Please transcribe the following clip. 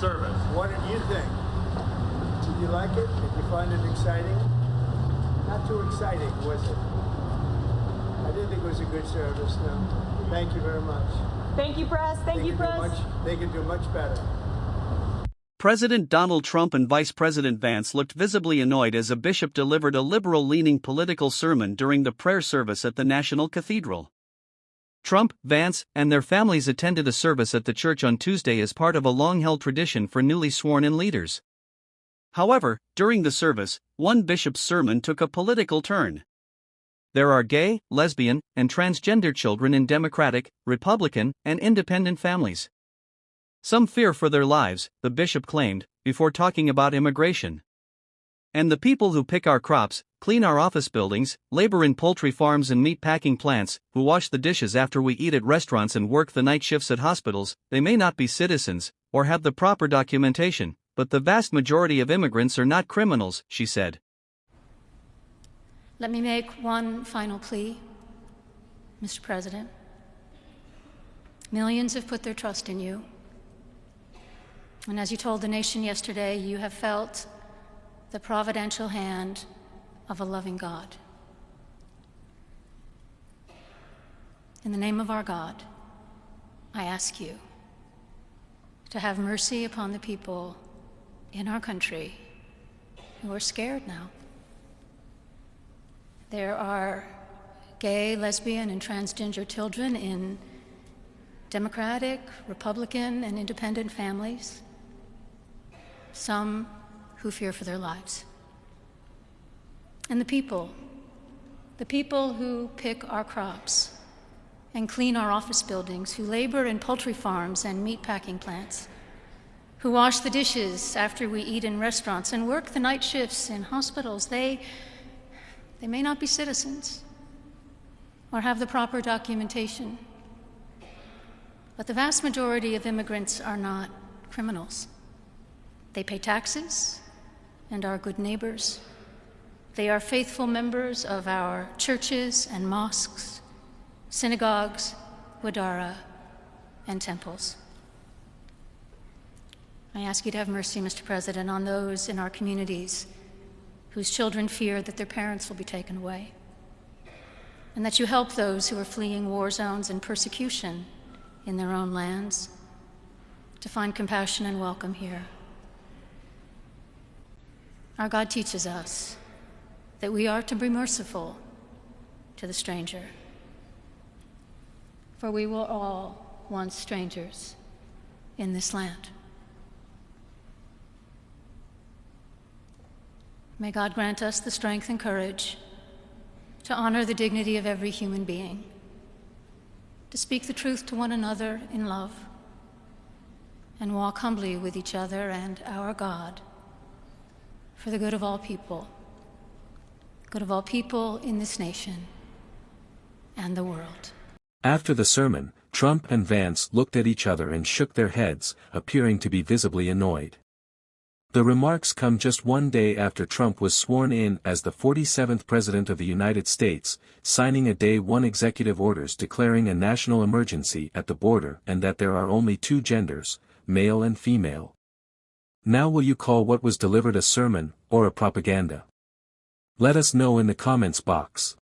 service. What did you think? Did you like it? Did you find it exciting? Not too exciting, was it? I didn't think it was a good service, no. Thank you very much. Thank you, press. Thank you, press. They can do much better. President Donald Trump and Vice President Vance looked visibly annoyed as a bishop delivered a liberal-leaning political sermon during the prayer service at the National Cathedral. Trump, Vance, and their families attended a service at the church on Tuesday as part of a long-held tradition for newly sworn-in leaders. However, during the service, one bishop's sermon took a political turn. There are gay, lesbian, and transgender children in Democratic, Republican, and Independent families. Some fear for their lives, the bishop claimed, before talking about immigration. And the people who pick our crops, clean our office buildings, labor in poultry farms and meat packing plants, who wash the dishes after we eat at restaurants and work the night shifts at hospitals, they may not be citizens, or have the proper documentation, but the vast majority of immigrants are not criminals, she said. Let me make one final plea, Mr. President. Millions have put their trust in you. And as you told the nation yesterday, you have felt the providential hand of a loving God. In the name of our God, I ask you to have mercy upon the people in our country who are scared now. There are gay, lesbian, and transgender children in Democratic, Republican, and Independent families, some who fear for their lives. And the people who pick our crops and clean our office buildings, who labor in poultry farms and meat packing plants, who wash the dishes after we eat in restaurants and work the night shifts in hospitals, they may not be citizens or have the proper documentation, but the vast majority of immigrants are not criminals. They pay taxes and are good neighbors. They are faithful members of our churches and mosques, synagogues, wadara, and temples. I ask you to have mercy, Mr. President, on those in our communities whose children fear that their parents will be taken away, and that you help those who are fleeing war zones and persecution in their own lands to find compassion and welcome here. Our God teaches us that we are to be merciful to the stranger, for we were all once strangers in this land. May God grant us the strength and courage to honor the dignity of every human being, to speak the truth to one another in love, and walk humbly with each other and our God for the good of all people in this nation and the world. After the sermon, Trump and Vance looked at each other and shook their heads, appearing to be visibly annoyed. The remarks come just one day after Trump was sworn in as the 47th President of the United States, signing a Day 1 executive orders declaring a national emergency at the border and that there are only two genders, male and female. Now will you call what was delivered a sermon, or a propaganda? Let us know in the comments box.